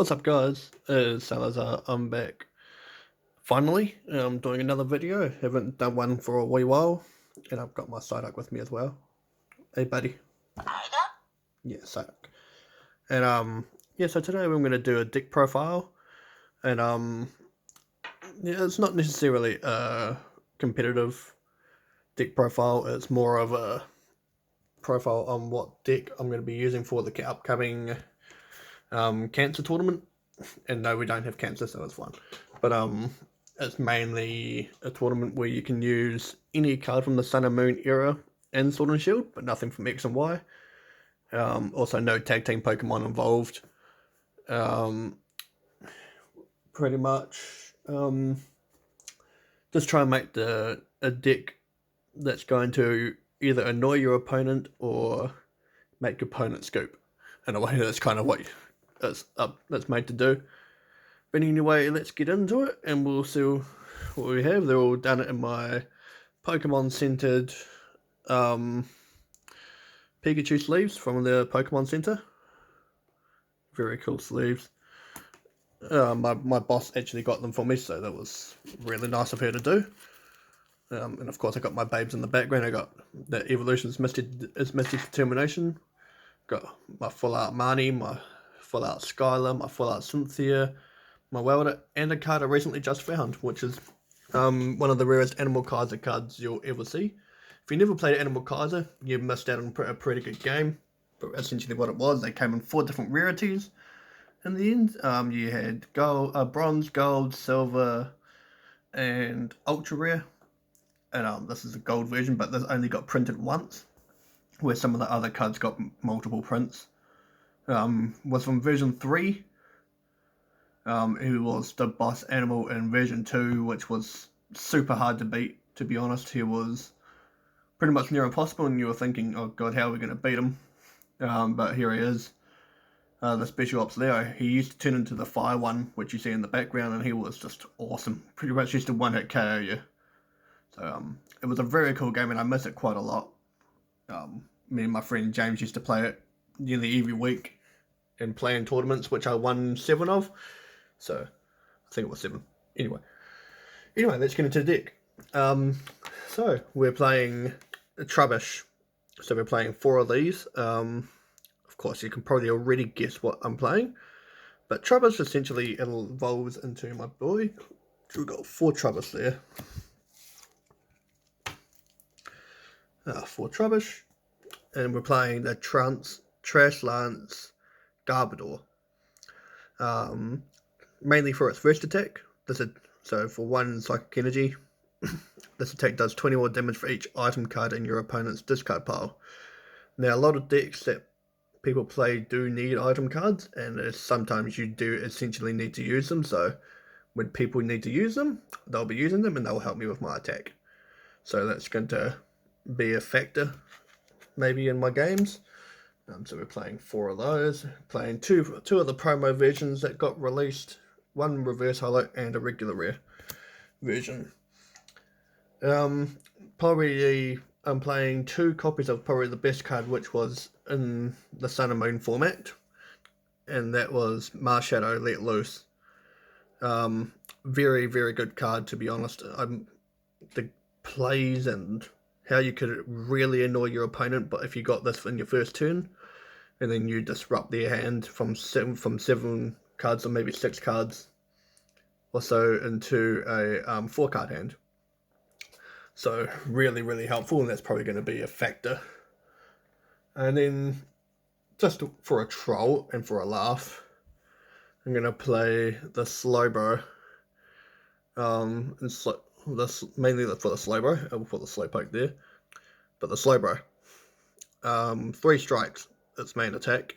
What's up guys, it's Salazar. I'm back finally. I'm doing another video. Haven't done one for a wee while, and I've got my Psyduck with me as well. Hey buddy. Yeah, Psyduck. And yeah, so today we're going to do a deck profile, and yeah, it's not necessarily a competitive deck profile. It's more of a profile on what deck I'm going to be using for the upcoming cancer tournament. And no, we don't have cancer, so it's fine. But it's mainly a tournament where you can use any card from the Sun and Moon era in Sword and Shield, but nothing from X and Y. Also, no tag team Pokemon involved. Pretty much, just try and make a deck that's going to either annoy your opponent or make your opponent scoop. In a way, that's kind of what that's made to do. But anyway, let's get into it and we'll see what we have. They're all done in my Pokemon centered Pikachu sleeves from the Pokemon Center. Very cool sleeves. My boss actually got them for me, so that was really nice of her to do. And of course I got my babes in the background. I got the Evolution's Mystic Determination. Got my full out Marnie, my full out Skylar, my full out Cynthia, my Welder, and a card I recently just found, which is one of the rarest Animal Kaiser cards you'll ever see. If you never played Animal Kaiser, you missed out on a pretty good game. But essentially what it was, they came in 4 different rarities. In the end, you had gold, bronze, gold, silver, and ultra rare. And this is a gold version, but this only got printed once, where some of the other cards got multiple prints. Was from version 3, who was the boss animal in version 2, which was super hard to beat, to be honest. He was pretty much near impossible, and you were thinking, oh god, how are we going to beat him? But here he is, the Special Ops Leo. He used to turn into the fire one, which you see in the background, and he was just awesome. Pretty much used to one-hit KO you. So it was a very cool game, and I miss it quite a lot. Me and my friend James used to play it nearly every week and play in tournaments, which I won 7 of. So I think it was 7. Anyway, let's get into the deck. So we're playing Trubbish. So we're playing 4 of these. Of course, you can probably already guess what I'm playing. But Trubbish essentially evolves into my boy. So we've got 4 Trubbish there. 4 Trubbish. And we're playing the Trash Lance Garbodor. Mainly for its first attack. So for 1 Psychic Energy, this attack does 20 more damage for each item card in your opponent's discard pile. Now, a lot of decks that people play do need item cards, and sometimes you do essentially need to use them. So when people need to use them, they'll be using them and they'll help me with my attack. So that's going to be a factor maybe in my games. So we're playing 4 of those, playing two of the promo versions that got released, 1 reverse holo and a regular rare version. Probably I'm playing 2 copies of probably the best card, which was in the Sun and Moon format, and that was Marshadow Let Loose. Very, very good card, to be honest. The plays and how you could really annoy your opponent, but if you got this in your first turn, and then you disrupt their hand from 7 cards or maybe 6 cards or so into a 4 card hand. So really, really helpful, and that's probably going to be a factor. And then just for a troll and for a laugh, I'm going to play the Slowbro. Mainly for the Slowbro. I'll put the Slowpoke there. But the Slowbro. 3 strikes, its main attack.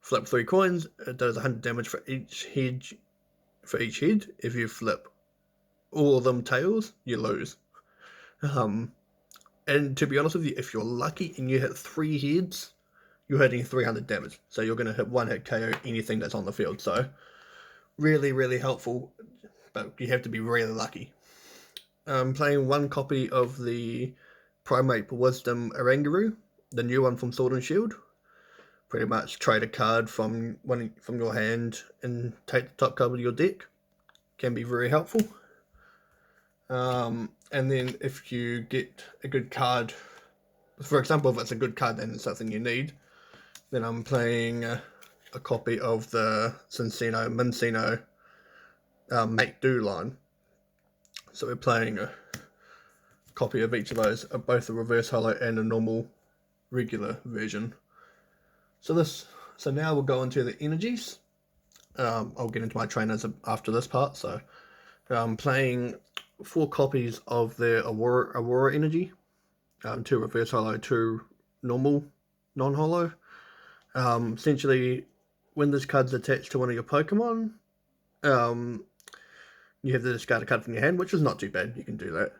Flip 3 coins, it does 100 damage for each head. If you flip all of them tails, you lose. And to be honest with you, if you're lucky and you hit 3 heads, you're hitting 300 damage. So you're going to hit 1-hit KO anything that's on the field. So really, really helpful, but you have to be really lucky. I'm playing 1 copy of the Primate Wisdom Oranguru, the new one from Sword and Shield. pretty much trade a card from your hand and take the top card of your deck. Can be very helpful. And then if you get a good card, for example, if it's a good card and it's something you need, then I'm playing a copy of the Mincino Make Do line. So we're playing a copy of each of those, both a reverse holo and a normal regular version. So now we'll go into the energies. I'll get into my trainers after this part. So I'm playing 4 copies of the Aurora energy, 2 reverse holo, 2 normal non-holo. Essentially, when this card's attached to one of your Pokemon, you have to discard a card from your hand, which is not too bad. You can do that.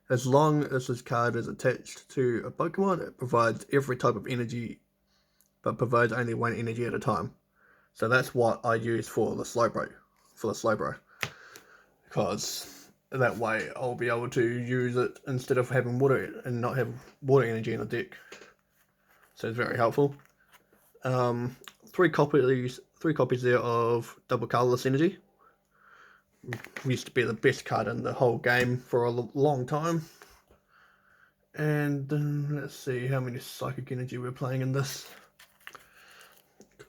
As long as this card is attached to a Pokemon, it provides every type of energy, but provides only 1 energy at a time. So that's what I use for the Slowbro, because that way I'll be able to use it instead of having water and not have water energy in the deck. So it's very helpful. 3 copies there of double colorless energy. Used to be the best card in the whole game for a long time. And let's see how many psychic energy we're playing in this.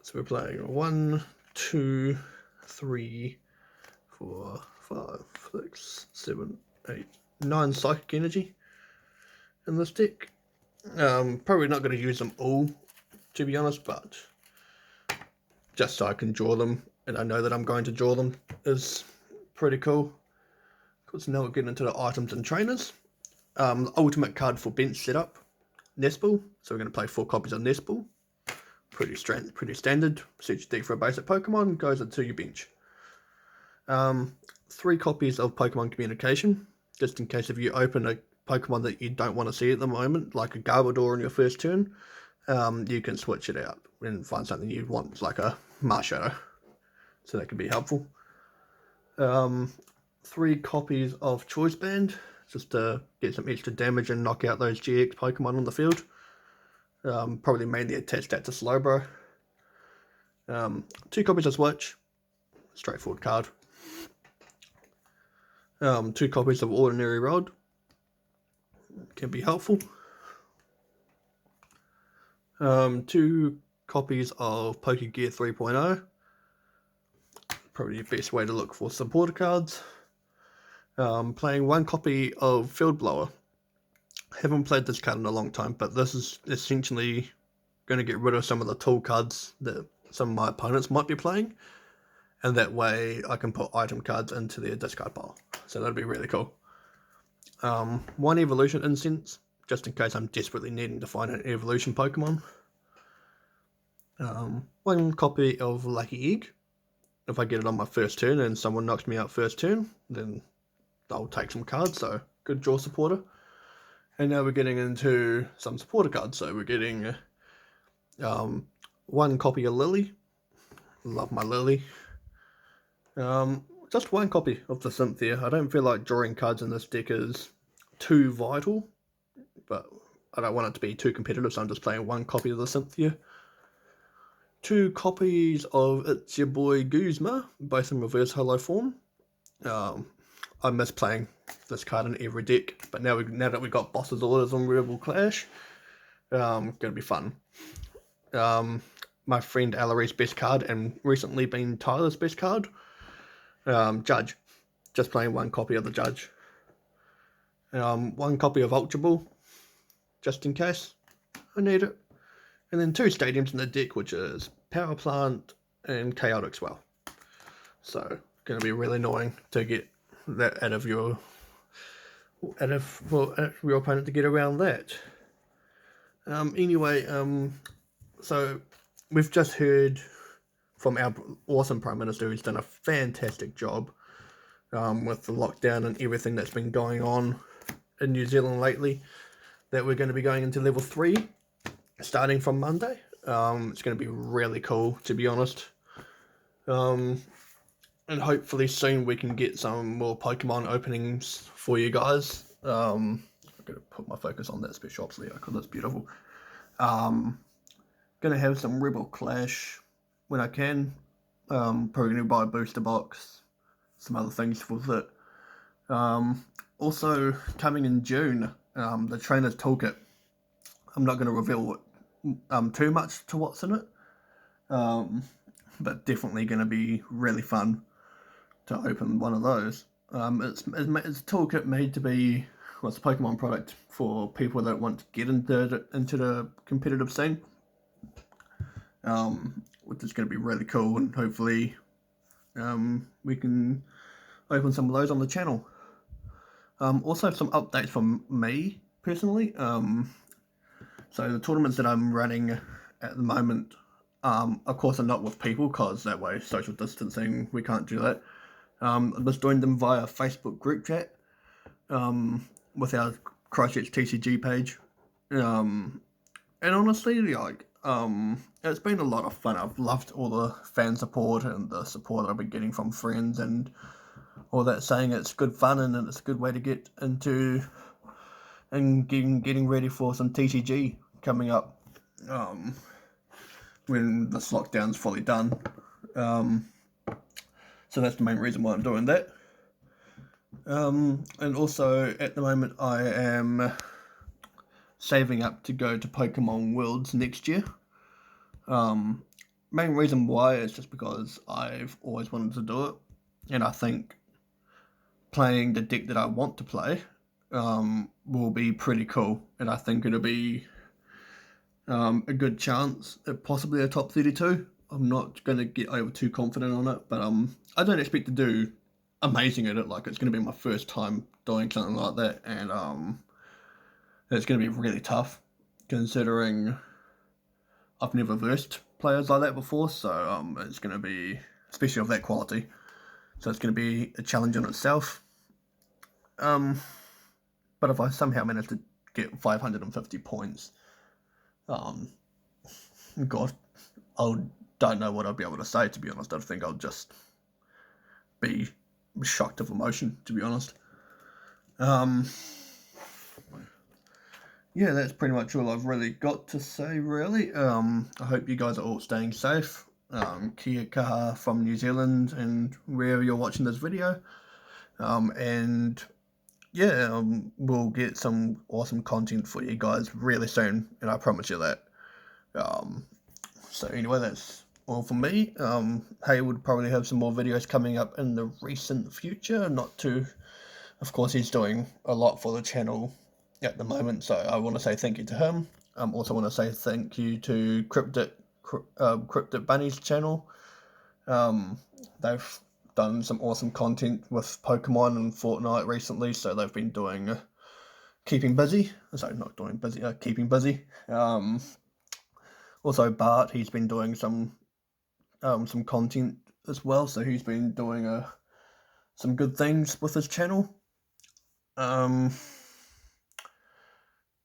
So we're playing 1, 2, 3, 4, 5, 6, 7, 8, 9 psychic energy in this deck. Probably not going to use them all, to be honest, but just so I can draw them and I know that I'm going to draw them is pretty cool. Because now we're getting into the items and trainers. The ultimate card for bench setup, Nespel. So we're going to play 4 copies of Nespel. Pretty standard. Set your deck for a basic Pokemon, goes into your bench. 3 copies of Pokemon Communication, just in case if you open a Pokemon that you don't want to see at the moment, like a Garbodor on your first turn, you can switch it out and find something you want, like a Marshadow. So that can be helpful. 3 copies of Choice Band, just to get some extra damage and knock out those GX Pokemon on the field. Probably mainly attach that to Slowbro. 2 copies of Switch, straightforward card. 2 copies of Ordinary Rod, can be helpful. 2 copies of Pokegear 3.0, probably the best way to look for supporter cards. Playing 1 copy of Field Blower. Haven't played this card in a long time, but this is essentially going to get rid of some of the tool cards that some of my opponents might be playing, and that way I can put item cards into their discard pile. So that'll be really cool. 1 Evolution Incense, just in case I'm desperately needing to find an Evolution Pokemon. 1 copy of Lucky Egg. If I get it on my first turn and someone knocks me out first turn, then I'll take some cards, so good draw supporter. And now we're getting into some supporter cards. So we're getting 1 copy of Lily. Love my Lily. Just 1 copy of the Cynthia. I don't feel like drawing cards in this deck is too vital, but I don't want it to be too competitive, so I'm just playing 1 copy of the Cynthia. 2 copies of It's Your Boy Guzma, both in reverse holo form. I miss playing this card in every deck, but now that we've got Boss's Orders on Rebel Clash, gonna be fun. My friend Alary's best card, and recently been Tyler's best card, Judge. Just playing 1 copy of the Judge. 1 copy of Ultra Ball, just in case I need it. And then 2 stadiums in the deck, which is Power Plant and Chaotic Swell. So, gonna be really annoying to get that out of your opponent to get around that. Anyway, so we've just heard from our awesome Prime Minister, who's done a fantastic job with the lockdown and everything that's been going on in New Zealand lately, that we're going to be going into level 3 starting from Monday. It's going to be really cool, to be honest. And hopefully soon we can get some more Pokemon openings for you guys. I'm going to put my focus on that special ops Leo because that's beautiful. Going Gonna have some Rebel Clash when I can. Probably gonna buy a booster box, some other things with it. Also coming in June, the Trainer's Toolkit. I'm not going to reveal too much to what's in it, but definitely going to be really fun to open one of those. It's a toolkit made to be, well, it's a Pokemon product for people that want to get into the competitive scene, which is going to be really cool, and hopefully we can open some of those on the channel. Also, some updates from me personally. So the tournaments that I'm running at the moment, of course, are not with people because that way social distancing, we can't do that. I'm just doing them via Facebook group chat with our Christchurch TCG page. And honestly, like, it's been a lot of fun. I've loved all the fan support and the support that I've been getting from friends and all that, saying it's good fun and it's a good way to get into and getting ready for some TCG coming up when this lockdown's fully done. So that's the main reason why I'm doing that. And also at the moment I am saving up to go to Pokemon Worlds next year. Main reason why is just because I've always wanted to do it, and I think playing the deck that I want to play will be pretty cool, and I think it'll be a good chance at possibly a top 32. I'm not going to get over too confident on it, but I don't expect to do amazing at it. Like, it's going to be my first time doing something like that, and it's going to be really tough considering I've never versed players like that before, so it's going to be, especially of that quality, so it's going to be a challenge in itself. But if I somehow manage to get 550 points, God, I don't know what I'll be able to say, to be honest. I think I'll just be shocked of emotion, to be honest. Yeah, that's pretty much all I've really got to say, really. I hope you guys are all staying safe. Kia kaha from New Zealand and wherever you're watching this video. And yeah, we'll get some awesome content for you guys really soon, and I promise you that. So anyway, that's all from me. Haywood probably have some more videos coming up in the recent future, not too, of course he's doing a lot for the channel at the moment, so I want to say thank you to him. Also want to say thank you to Cryptic Bunny's channel. They've done some awesome content with Pokemon and Fortnite recently, so they've been doing keeping busy. Sorry, not doing busy, keeping busy. Also Bart, he's been doing some content as well, so he's been doing some good things with his channel.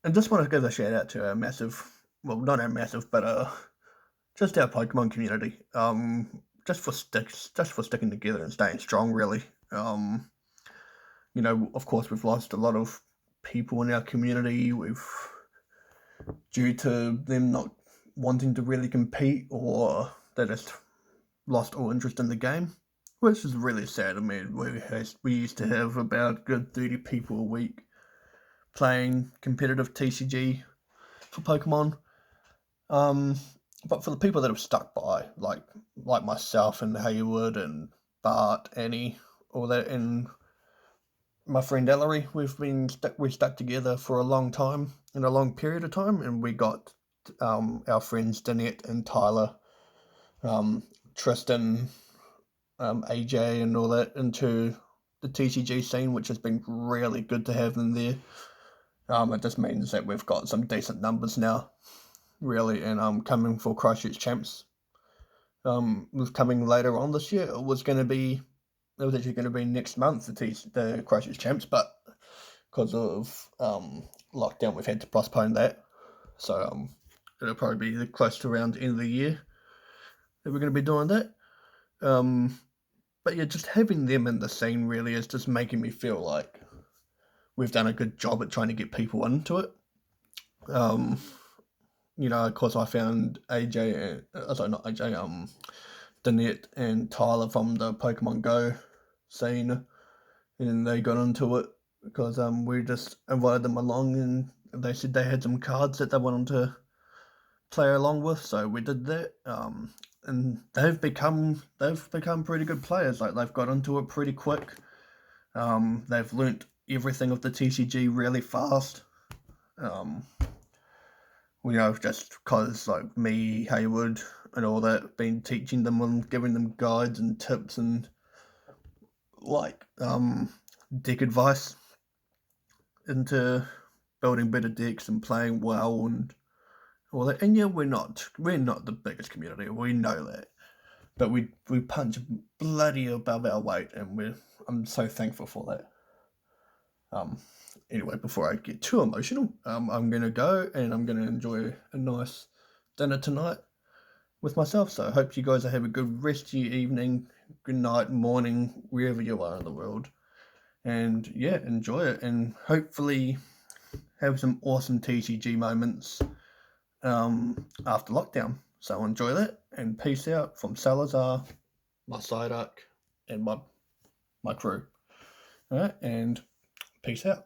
And just want to give a shout out to our massive, well, not our massive, but just our Pokemon community. Just for sticking together and staying strong, really. You know, of course, we've lost a lot of people in our community. Due to them not wanting to really compete, or they just lost all interest in the game, which is really sad. I mean, we used to have about good 30 people a week playing competitive TCG for Pokemon. But for the people that have stuck by, like myself and Haywood and Bart, Annie, all that, and my friend Ellery, we stuck together for a long time, in a long period of time, and we got our friends Danette and Tyler, Tristan, AJ, and all that into the TCG scene, which has been really good to have them there. It just means that we've got some decent numbers now, really, and coming for Christchurch Champs. Was coming later on this year. It was actually going to be next month, the Christchurch Champs, but because of lockdown, we've had to postpone that. So it'll probably be close to around the end of the year that we're going to be doing that. But yeah, just having them in the scene really is just making me feel like we've done a good job at trying to get people into it. of course, I found AJ and sorry, not AJ, Danette and Tyler from the Pokemon Go scene, and they got into it because we just invited them along, and they said they had some cards that they wanted to play along with, so we did that. And they've become pretty good players. Like they've got into it pretty quick. They've learnt everything of the TCG really fast. Just because like me, Hayward, and all that, been teaching them and giving them guides and tips and like deck advice into building better decks and playing well and all that. And yeah, we're not the biggest community. We know that, but we punch bloody above our weight, and I'm so thankful for that. Anyway, before I get too emotional, I'm gonna go and I'm gonna enjoy a nice dinner tonight with myself. So I hope you guys have a good rest of your evening, good night, morning, wherever you are in the world. And yeah, enjoy it, and hopefully have some awesome TCG moments after lockdown. So enjoy that, and peace out from Salazar, my Psyduck, and my crew. All right, and peace out.